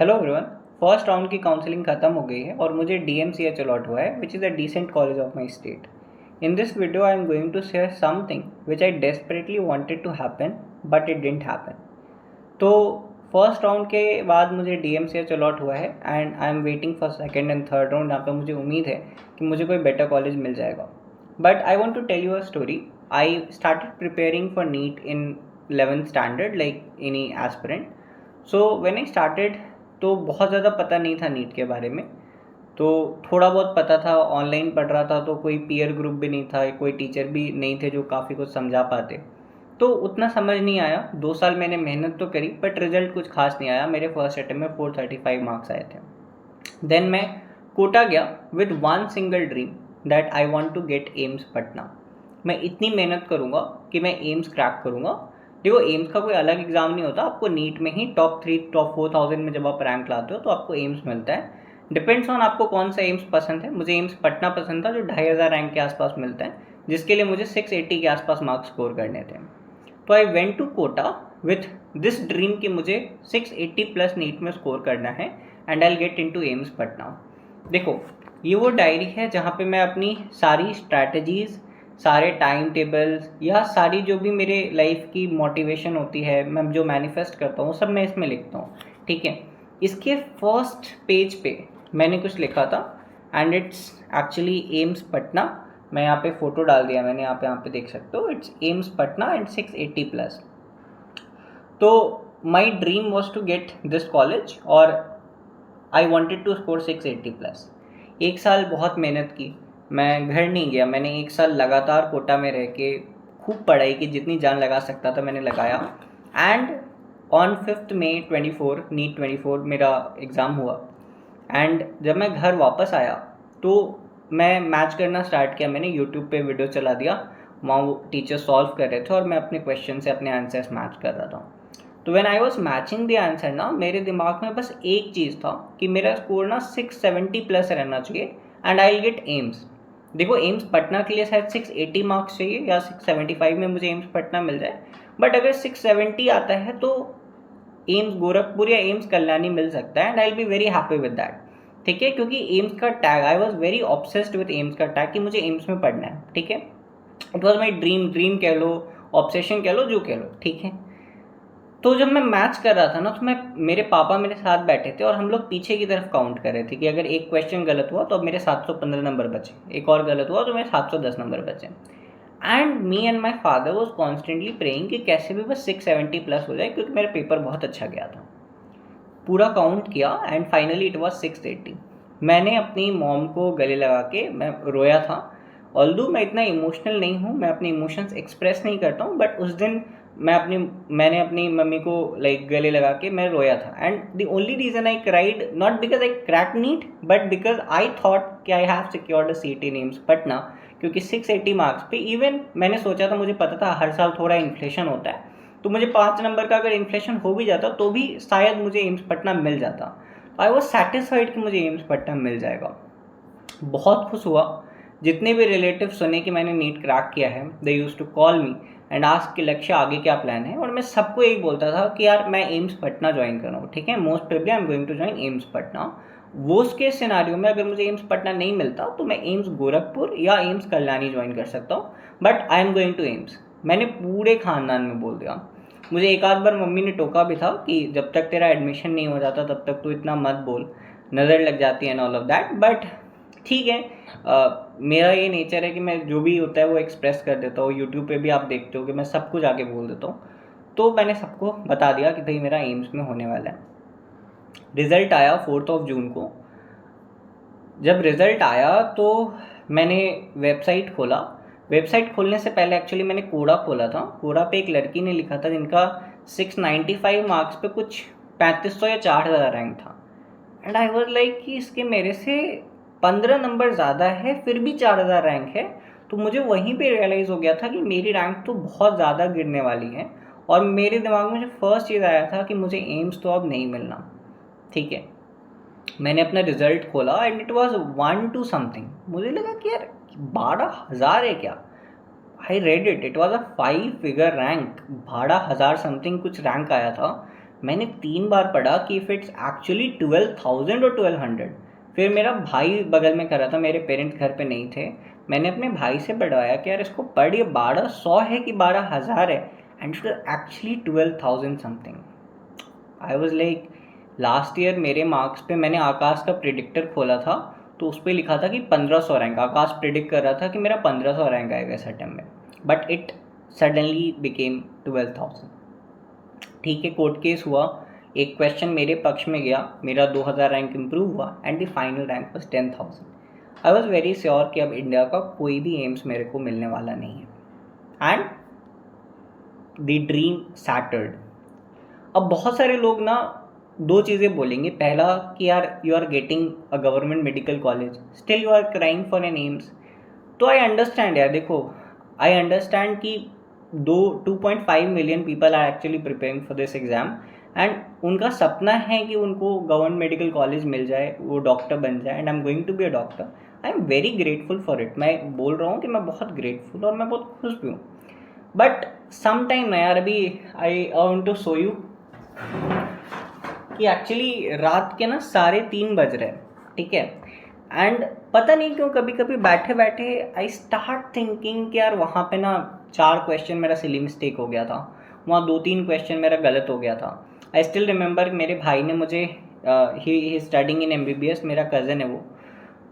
Hello everyone. First round की counselling खत्म हो गई है और मुझे DMCH अलॉट हुआ है, which is a decent college of my state. In this video I am going to share something which I desperately wanted to happen but it didn't happen. तो फर्स्ट राउंड के बाद मुझे DMCH allot हुआ है and I am waiting for second and third round, जहाँ पर मुझे उम्मीद है कि मुझे कोई बेटर कॉलेज मिल जाएगा. But I want to tell you a story. I started preparing for NEET in 11th standard like any aspirant. So when I started तो बहुत ज़्यादा पता नहीं था नीट के बारे में. तो थोड़ा बहुत पता था, ऑनलाइन पढ़ रहा था, तो कोई पीयर ग्रुप भी नहीं था, कोई टीचर भी नहीं थे जो काफ़ी कुछ समझा पाते. तो उतना समझ नहीं आया. 2 साल मैंने मेहनत तो करी बट रिजल्ट कुछ खास नहीं आया. मेरे फर्स्ट अटेम्प्ट में 435 मार्क्स आए थे. देन मैं कोटा गया with one single dream that I want to get AIIMS Patna. मैं इतनी मेहनत करूँगा कि मैं एम्स क्रैक करूँगा. देखो, एम्स का कोई अलग एग्ज़ाम नहीं होता. आपको नीट में ही टॉप 3 टॉप 4000 में जब आप रैंक लाते हो तो आपको एम्स मिलता है. डिपेंड्स ऑन आपको कौन सा एम्स पसंद है. मुझे एम्स पटना पसंद था जो 2500 रैंक के आसपास मिलता है, जिसके लिए मुझे 680 के आसपास मार्क्स स्कोर करने थे. तो I went to Kota with this dream कि मुझे 680 प्लस नीट में स्कोर करना है and I get into AIIMS Patna. देखो, ये वो डायरी है जहाँ पे मैं अपनी सारी स्ट्रैटेजीज़, सारे टाइम टेबल्स या सारी जो भी मेरे लाइफ की मोटिवेशन होती है, मैं जो मैनिफेस्ट करता हूँ, सब मैं इसमें लिखता हूँ. ठीक है. इसके फर्स्ट पेज पे मैंने कुछ लिखा था and it's actually AIIMS Patna. मैं यहाँ पे फ़ोटो डाल दिया मैंने, यहाँ पे देख सकते हो. It's AIIMS Patna and 680 plus. तो my dream was to get this college और I wanted to score 680 plus. 1 साल बहुत मेहनत की. मैं घर नहीं गया. मैंने 1 साल लगातार कोटा में रह के खूब पढ़ाई की, जितनी जान लगा सकता था मैंने लगाया. एंड ऑन 5 मई 24 नीट 24 मेरा एग्ज़ाम हुआ. एंड जब मैं घर वापस आया तो मैं मैच करना स्टार्ट किया. मैंने यूट्यूब पे वीडियो चला दिया. वहाँ वो टीचर सॉल्व कर रहे थे और मैं अपने क्वेश्चन से अपने आंसर्स मैच कर रहा था. तो when I was matching the answer ना, मेरे दिमाग में बस एक चीज़ था कि मेरा स्कोर ना 670 प्लस रहना चाहिए and I will get AIIMS. देखो, एम्स पटना के लिए शायद 680 मार्क्स चाहिए या 675 में मुझे एम्स पटना मिल जाए. बट अगर 670 आता है तो एम्स गोरखपुर या एम्स कल्याणी मिल सकता है and I will be very happy with that. ठीक है, क्योंकि एम्स का tag, I was very obsessed with AIIMS का टैग कि मुझे एम्स में पढ़ना है. ठीक है. इट वॉज माई ड्रीम कह लो, ऑब्सेशन कह लो, जो कह लो. ठीक है. तो जब मैं मैच कर रहा था ना, तो मेरे पापा मेरे साथ बैठे थे और हम लोग पीछे की तरफ काउंट कर रहे थे कि अगर एक क्वेश्चन गलत हुआ तो अब मेरे 715 नंबर बचे, एक और गलत हुआ तो मेरे 710 नंबर बचे. And me and my father was constantly praying कि कैसे भी बस 670 प्लस हो जाए, क्योंकि मेरा पेपर बहुत अच्छा गया था. पूरा काउंट किया एंड फाइनली इट वॉज 680. मैंने अपनी मॉम को गले लगा के मैं रोया था. ऑल्दो मैं इतना इमोशनल नहीं हूँ, मैं अपने इमोशंस एक्सप्रेस नहीं करता हूँ, बट उस दिन मैंने अपनी मम्मी को लाइक गले लगा के मैं रोया था. And the only reason I cried not because I crack NEET but because I thought कि I have secured a seat in AIIMS Patna. क्योंकि 680 मार्क्स पे इवन मैंने सोचा था, मुझे पता था हर साल थोड़ा इन्फ्लेशन होता है, तो मुझे 5 नंबर का अगर इन्फ्लेशन हो भी जाता तो भी शायद मुझे एम्स पटना मिल जाता. आई वॉज सेटिस्फाइड कि मुझे एम्स पटना मिल जाएगा. बहुत खुश हुआ. जितने भी रिलेटिव सुने कि मैंने नीट क्रैक किया है, they used to call me and ask कि लक्ष्य आगे क्या प्लान है. और मैं सबको यही बोलता था कि यार मैं एम्स पटना ज्वाइन करूँ. ठीक है, most probably I am going to join AIIMS Patna. Worst case scenario में अगर मुझे एम्स पटना नहीं मिलता तो मैं एम्स गोरखपुर या एम्स कल्याणी ज्वाइन कर सकता हूँ, but I am going to AIIMS. मैंने पूरे खानदान में बोल दिया. मुझे एक आध बार मम्मी ने टोका भी था कि जब तक तेरा एडमिशन नहीं हो जाता तब तक तू इतना मत बोल, नज़र लग जाती है and all of that. But ठीक है, मेरा ये नेचर है कि मैं जो भी होता है वो एक्सप्रेस कर देता हूँ. यूट्यूब पे भी आप देखते हो कि मैं सब कुछ आके बोल देता हूँ. तो मैंने सबको बता दिया कि भाई मेरा एम्स में होने वाला है. रिज़ल्ट आया 4 जून को. जब रिज़ल्ट आया तो मैंने वेबसाइट खोला. वेबसाइट खोलने से पहले एक्चुअली मैंने कोड़ा खोला था. कोड़ा पे एक लड़की ने लिखा था जिनका 695 मार्क्स पे कुछ 3500 या 4000 रैंक था. एंड आई वॉज लाइक कि इसके मेरे से 15 नंबर ज़्यादा है, फिर भी 4000 रैंक है. तो मुझे वहीं पे रियलाइज़ हो गया था कि मेरी रैंक तो बहुत ज़्यादा गिरने वाली है. और मेरे दिमाग में जो फर्स्ट चीज़ आया था कि मुझे एम्स तो अब नहीं मिलना. ठीक है. मैंने अपना रिज़ल्ट खोला and it was 1 to something. मुझे लगा कि यार 12,000 है क्या. I read it was a 5 figure rank. 12,000 something कुछ रैंक आया था. मैंने 3 बार पढ़ा कि इफ़ इट्स एक्चुअली 12,000 और 1200। फिर मेरा भाई बगल में कर रहा था, मेरे पेरेंट्स घर पे नहीं थे, मैंने अपने भाई से पढ़वाया कि यार इसको पढ़, ये 1200 है कि 12,000 है, and it actually 12,000 something. I was like, last year मेरे मार्क्स पे मैंने आकाश का प्रिडिक्टर खोला था, तो उस पर लिखा था कि 1500 रैंक, आकाश प्रिडिक्ट कर रहा था कि मेरा 1500 रैंक आएगा इस अटेम्प्ट में, बट इट सडनली बिकेम 12,000। ठीक है, कोर्ट केस हुआ, एक क्वेश्चन मेरे पक्ष में गया, मेरा 2000 रैंक इम्प्रूव हुआ and the final rank was 10,000। I was very sure कि अब इंडिया का कोई भी एम्स मेरे को मिलने वाला नहीं है, एंड द ड्रीम सैटर्ड। अब बहुत सारे लोग ना दो चीज़ें बोलेंगे, पहला कि यार you are getting a government medical college, still you are crying for an AIIMS. तो आई अंडरस्टैंड यार, देखो आई अंडरस्टैंड कि 2.5 million people are actually preparing for this exam, and उनका सपना है कि उनको गवर्नमेंट मेडिकल कॉलेज मिल जाए, वो डॉक्टर बन जाए, and I am going to be a doctor. I am very grateful for it, मैं बोल रहा हूँ कि मैं बहुत ग्रेटफुल और मैं बहुत खुश भी हूँ। बट सम टाइम ना यार, अभी I want to show you कि एक्चुअली रात के ना 3:30 बज रहे हैं, ठीक है, एंड पता नहीं क्यों कभी कभी बैठे बैठे आई स्टार्ट थिंकिंग कि यार वहाँ पे ना 4 क्वेश्चन मेरा सिली मिस्टेक हो गया था, वहाँ 2-3 क्वेश्चन मेरा गलत हो गया था। आई स्टिल रिमेंबर मेरे भाई ने मुझे, ही स्टडिंग इन MBBS, मेरा कज़न है वो,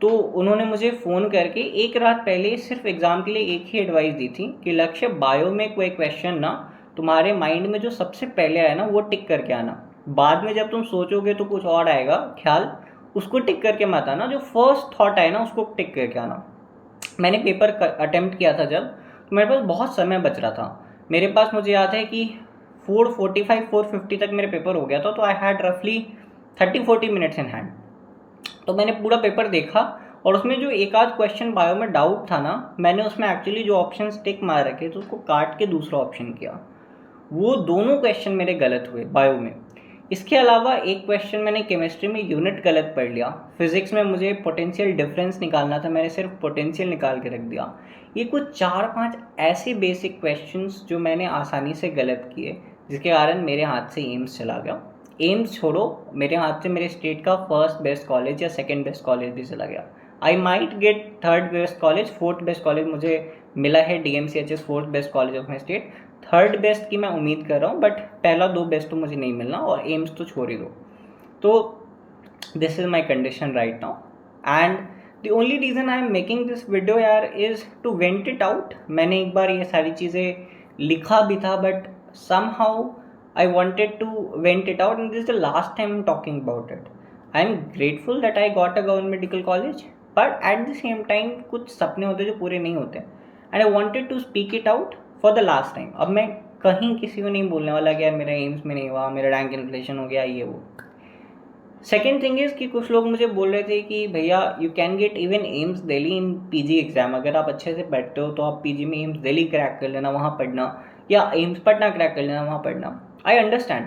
तो उन्होंने मुझे फ़ोन करके एक रात पहले सिर्फ एग्ज़ाम के लिए एक ही एडवाइस दी थी कि लक्ष्य, बायो में कोई क्वेश्चन ना तुम्हारे माइंड में जो सबसे पहले आया ना वो टिक करके आना, बाद में जब तुम सोचोगे तो कुछ और आएगा ख्याल, उसको टिक करके मत आना, जो फर्स्ट थॉट आए ना उसको टिक करके आना। मैंने पेपर अटेम्प्ट किया था जब, तो मेरे पास बहुत समय बच रहा था, मेरे पास मुझे याद है कि 4:45 4:50 तक मेरे पेपर हो गया था, तो आई हैड रफली 30-40 मिनट्स इन हैंड। तो मैंने पूरा पेपर देखा, और उसमें जो एक आध क्वेश्चन बायो में डाउट था ना, मैंने उसमें एक्चुअली जो ऑप्शन टिक मार रखे तो उसको काट के दूसरा ऑप्शन किया, वो दोनों क्वेश्चन मेरे गलत हुए बायो में। इसके अलावा एक क्वेश्चन मैंने केमिस्ट्री में यूनिट गलत पढ़ लिया, फिजिक्स में मुझे पोटेंशियल डिफरेंस निकालना था, मैंने सिर्फ पोटेंशियल निकाल के रख दिया। ये कुछ 4-5 ऐसे बेसिक क्वेश्चंस जो मैंने आसानी से गलत किए, जिसके कारण मेरे हाथ से एम्स चला गया। एम्स छोड़ो, मेरे हाथ से मेरे स्टेट का फर्स्ट बेस्ट कॉलेज या सेकंड बेस्ट कॉलेज भी चला गया। I might get third best college, fourth best college मुझे मिला है, DMCHS fourth best college of my state, third best की मैं उम्मीद कर रहा हूँ, बट पहला 2 बेस्ट तो मुझे नहीं मिलना, और एम्स तो छोड़ ही दो। तो this is my condition right now, and the only reason I am making this video यार is to vent it out. मैंने एक बार ये सारी चीज़ें लिखा भी था, but somehow I wanted to vent it out, and this is the last time I'm talking about it. I'm grateful that I got a government medical college, but at the same time कुछ सपने होते जो पूरे नहीं होते, and I wanted to speak it out for the last time. अब मैं कहीं किसी को नहीं बोलने वाला कि यार मेरा एम्स में नहीं हुआ, मेरा रैंक इन्फ्लेशन हो गया, ये वो। सेकेंड थिंग इज़ कि कुछ लोग मुझे बोल रहे थे कि भैया you can get even AIIMS Delhi in PG exam, अगर आप अच्छे से पढ़ते हो तो आप PG में एम्स दिल्ली क्रैक कर लेना, वहाँ पढ़ना, या एम्स पटना क्रैक कर लेना, वहाँ पढ़ना। आई अंडरस्टैंड,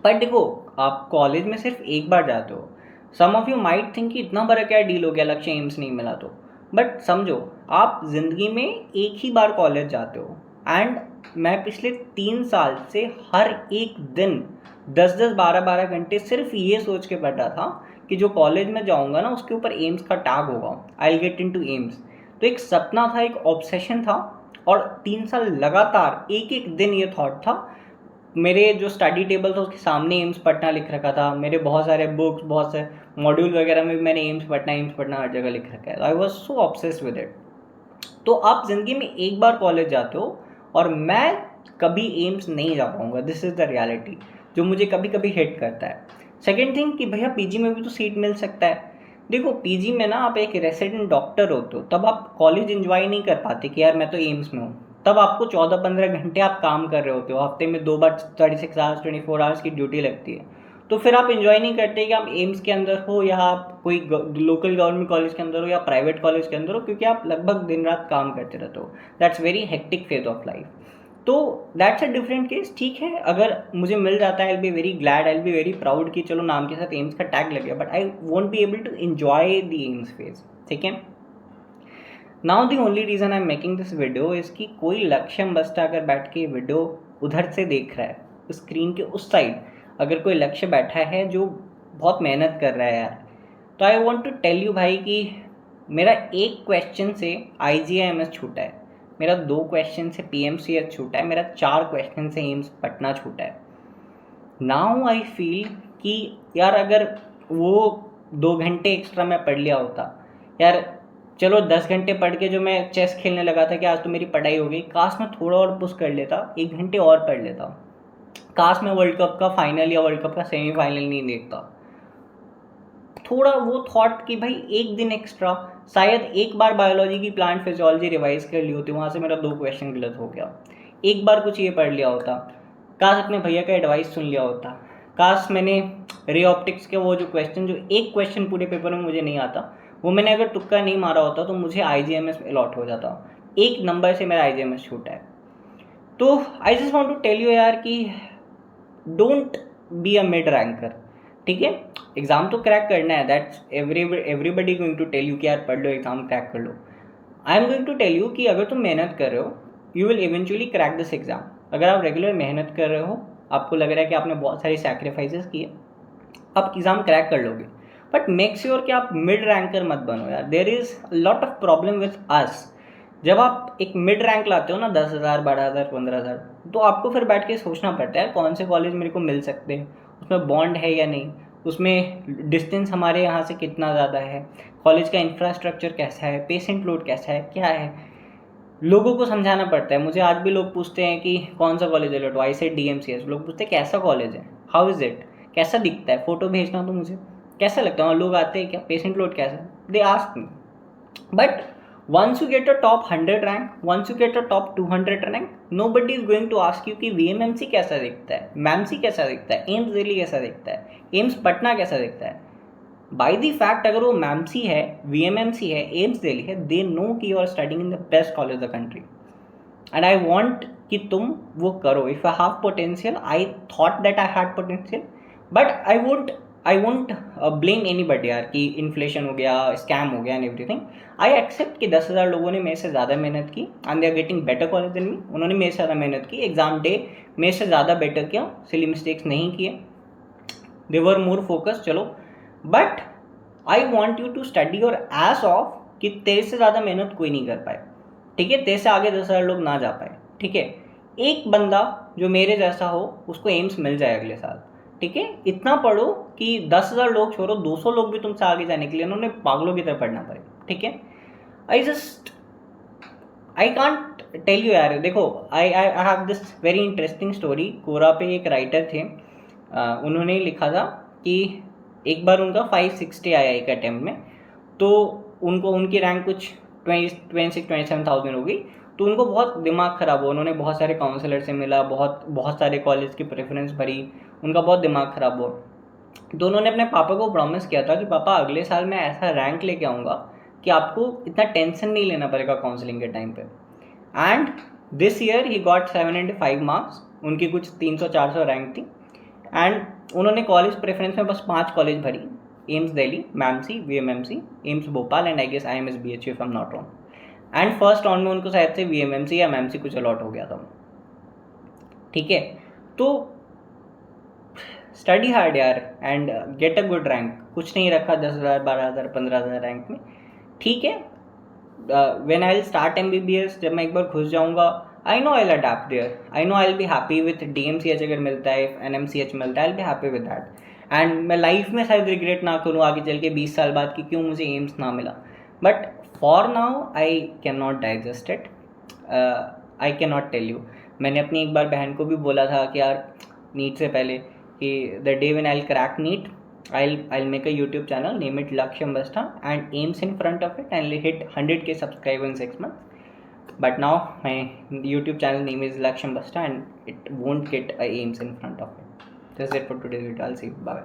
पर देखो आप कॉलेज में सिर्फ एक बार जाते हो, सम ऑफ यू माइट थिंक कि इतना बड़ा क्या डील हो गया लक्ष्य एम्स नहीं मिला तो, बट समझो आप ज़िंदगी में एक ही बार कॉलेज जाते हो, एंड मैं पिछले 3 साल से हर एक दिन 10-10 12-12 घंटे सिर्फ ये सोच के पढ़ रहा था कि जो कॉलेज में जाऊँगा ना उसके ऊपर एम्स का टैग होगा, I will get into AIIMS. तो एक सपना था, एक ऑब्सेशन था, और 3 साल लगातार एक एक दिन ये थॉट था। मेरे जो स्टडी टेबल था उसके सामने एम्स पटना लिख रखा था, मेरे बहुत सारे बुक्स, बहुत से मॉड्यूल वगैरह में भी मैंने एम्स पटना हर जगह लिख रखा है। I was so obsessed with it. तो आप ज़िंदगी में एक बार कॉलेज जाते हो, और मैं कभी एम्स नहीं जा पाऊँगा, दिस इज़ द रियलिटी जो मुझे कभी कभी हिट करता है। सेकेंड थिंग कि भैया PG में भी तो सीट मिल सकता है। देखो PG में ना आप एक रेसिडेंट डॉक्टर होते हो, तब आप कॉलेज इन्जॉय नहीं कर पाते कि यार मैं तो एम्स में हूँ, तब आपको 14-15 घंटे आप काम कर रहे होते हो, हफ्ते में 2 बार 36 आवर्स 24 आवर्स की ड्यूटी लगती है, तो फिर आप इन्जॉय नहीं करते कि आप एम्स के अंदर हो, या आप कोई लोकल गवर्नमेंट कॉलेज के अंदर हो, या प्राइवेट कॉलेज के अंदर हो, क्योंकि आप लगभग दिन रात काम करते रहते हो। That's very hectic phase of life. तो दैट्स अ डिफरेंट केस। ठीक है, अगर मुझे मिल जाता है, I will be very glad, I will be very proud कि चलो नाम के साथ एम्स का टैग लग गया, but I won't be able to enjoy the AIIMS phase. ठीक है, now the only reason I am making this video is कि कोई लक्ष्य बस्ता अगर बैठ के वीडियो उधर से देख रहा है, स्क्रीन के उस साइड, अगर कोई लक्ष्य बैठा है जो बहुत मेहनत कर रहा है यार, तो I want to tell you भाई कि मेरा एक क्वेश्चन से IGI-MS छूटा है, मेरा 2 क्वेश्चन से PMCH छूटा है, मेरा 4 क्वेश्चन से एम्स पटना छूटा है। नाउ आई फील कि यार अगर वो 2 घंटे एक्स्ट्रा मैं पढ़ लिया होता, यार चलो 10 घंटे पढ़ के जो मैं चेस खेलने लगा था कि आज तो मेरी पढ़ाई हो गई, काश मैं थोड़ा और पुश कर लेता, 1 घंटे और पढ़ लेता, काश मैं वर्ल्ड कप का फाइनल या वर्ल्ड कप का सेमीफाइनल नहीं देखता। थोड़ा वो थॉट कि भाई 1 दिन एक्स्ट्रा, शायद एक बार बायोलॉजी की प्लांट फिजियोलॉजी रिवाइज कर ली होती, वहाँ से मेरा 2 क्वेश्चन गलत हो गया, एक बार कुछ ये पढ़ लिया होता, काश अपने भैया का एडवाइस सुन लिया होता, काश मैंने रे ऑप्टिक्स के वो जो क्वेश्चन, जो एक क्वेश्चन पूरे पेपर में मुझे नहीं आता, वो मैंने अगर तुक्का नहीं मारा होता तो मुझे IGI-MS अलॉट हो जाता। 1 नंबर से मेरा IGI-MS छूटा है। तो I just want to tell you यार कि don't be a mid ranker, ठीक है। एग्ज़ाम तो क्रैक करना है, that's everybody going to tell you कि यार पढ़ लो, एग्ज़ाम क्रैक कर लो। I am going to tell you कि अगर तुम मेहनत कर रहे हो, you will eventually crack this exam. अगर आप रेगुलर मेहनत कर रहे हो, आपको लग रहा है कि आपने बहुत सारी सैक्रिफाइसेस किए, आप एग्ज़ाम क्रैक कर लोगे, बट मेक श्योर कि आप मिड रैंकर मत बनो यार। There is lot of problem with us. जब आप एक मिड रैंक लाते हो ना, 10,000 12,000 15,000, तो आपको फिर बैठ के सोचना पड़ता है कौन से कॉलेज मेरे को मिल सकते हैं, उसमें बॉन्ड है या नहीं, उसमें डिस्टेंस हमारे यहाँ से कितना ज़्यादा है, कॉलेज का इंफ्रास्ट्रक्चर कैसा है, पेशेंट लोड कैसा है, क्या है, लोगों को समझाना पड़ता है। मुझे आज भी लोग पूछते हैं कि कौन सा कॉलेज है लटो, आई से DMCS, लोग पूछते हैं कैसा कॉलेज है, हाउ इज़ इट, कैसा दिखता है, फ़ोटो भेजना तो मुझे कैसा लगता है, और लोग आते हैं क्या, पेशेंट लोड कैसा है, they ask me. But once you get a top 100 rank, once you get a top 200 rank, nobody is going to ask you कि VMMC कैसा दिखता है, मैमसी कैसा दिखता है, एम्स दिल्ली कैसा दिखता है, एम्स पटना कैसा दिखता है। बाई दी फैक्ट अगर वो मैमसी है, VMMC है, एम्स दिल्ली है, दे नो कि you are studying in the best college the country. And I want कि तुम वो करो। If I have potential, I thought that I had potential, but I won't blame anybody यार कि inflation हो गया, स्कैम हो गया एंड एवरीथिंग। आई एक्सेप्ट कि 10,000 लोगों ने मेरे से ज़्यादा मेहनत की and they are getting better college than me. उन्होंने मेरे से ज़्यादा मेहनत की, एग्जाम डे मेरे से ज़्यादा बेटर किया, सिली मिस्टेक्स नहीं किए, दे वर मोर फोकस। चलो, but I want you to study your ass off कि तेरे से ज़्यादा मेहनत कोई नहीं कर पाए, ठीक है, तेरे से आगे 10,000 लोग ना जा पाए, ठीक है। एक बंदा जो मेरे जैसा हो उसको एम्स मिल जाए अगले साल, ठीक है। इतना पढ़ो कि 10,000 लोग छोड़ो, 200 लोग भी तुमसे आगे जाने के लिए उन्होंने पागलों की तरह पढ़ना पड़े, ठीक है। आई कांट टेल यू यार। देखो, I have this very interesting story. Quora पे एक राइटर थे, उन्होंने लिखा था कि एक बार उनका 560 आया एक अटैम्प्ट में, तो उनको उनकी रैंक कुछ 27,000 हो गई, तो उनको बहुत दिमाग ख़राब हुआ। उन्होंने बहुत सारे काउंसलर से मिला, बहुत सारे कॉलेज की प्रेफरेंस भरी, उनका बहुत दिमाग ख़राब हुआ। तो उन्होंने अपने पापा को प्रॉमिस किया था कि पापा अगले साल मैं ऐसा रैंक लेके आऊँगा कि आपको इतना टेंशन नहीं लेना पड़ेगा काउंसलिंग के टाइम पे। And this year he got 795 marks, उनकी कुछ 300-400 रैंक थी। एंड उन्होंने कॉलेज प्रेफरेंस में बस 5 कॉलेज भरी, AIIMS Delhi, MAMC, VMMC, AIIMS Bhopal and I guess IMS BHU if I am not wrong. And first round में उनको शायद से VMMC या मैमसी कुछ अलॉट हो गया था, ठीक है। तो स्टडी हार्ड यार and get a good rank. कुछ नहीं रखा 10,000 12,000 15,000 रैंक में, ठीक है। When I will start MBBS, जब मैं एक बार घुस जाऊंगा, I know I will adapt there, I know I will be happy with DMCH अगर मिलता है, NMCH मिलता है, I will be happy with that. And मैं लाइफ में शायद रिग्रेट ना करूँ आगे चल के 20 साल बाद कि क्यों मुझे एम्स ना मिला। But for now I can not digest it, I can not tell you. मैंने अपनी एक बार बहन को भी बोला था कि यार नीट से पहले कि the day when I will crack NEET, I'll make a YouTube channel, name it Laksham Basta, and aims in front of it, and hit 100K subscribers in 6 months. But now my YouTube channel name is Laksham Basta, and it won't get a aims in front of it. That's it for today's video. I'll see you. Bye.